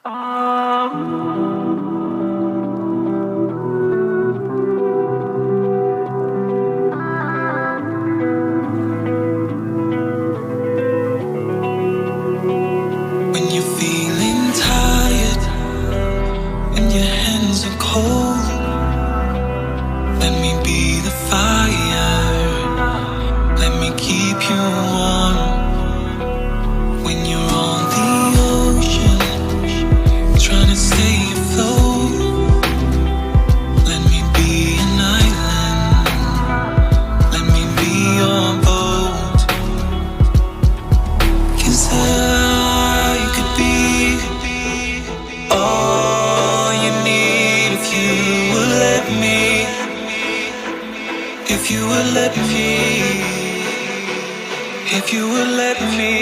When you're feeling tired, when your hands are cold, let me be the fire, let me keep you warm. When you're on the ocean, trying to stay afloat, let me be an island, let me be your boat. 'Cause I could be all you need if you would let me, if you would let me, if you would let me.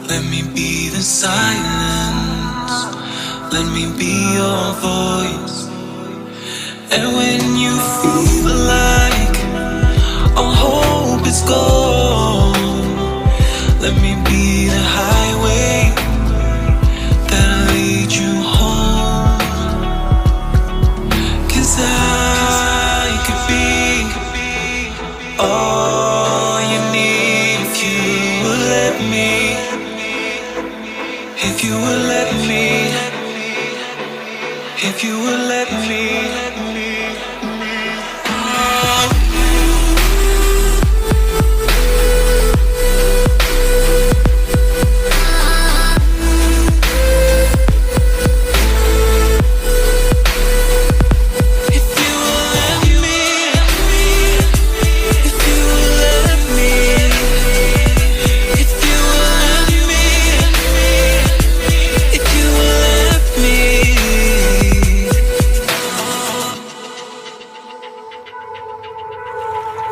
Let me be the silence, let me be your voice. And when you feel like all hope is gone, let me be the highway that'll lead you home. 'Cause I could be all you need if you would let me, if you would let me, if you would let me.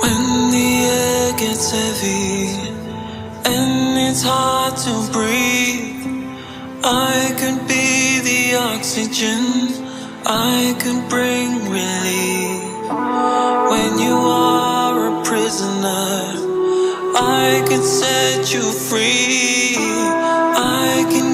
When the air gets heavy and it's hard to breathe, I could be the oxygen, I could bring relief. When you are a prisoner, I could set you free. I can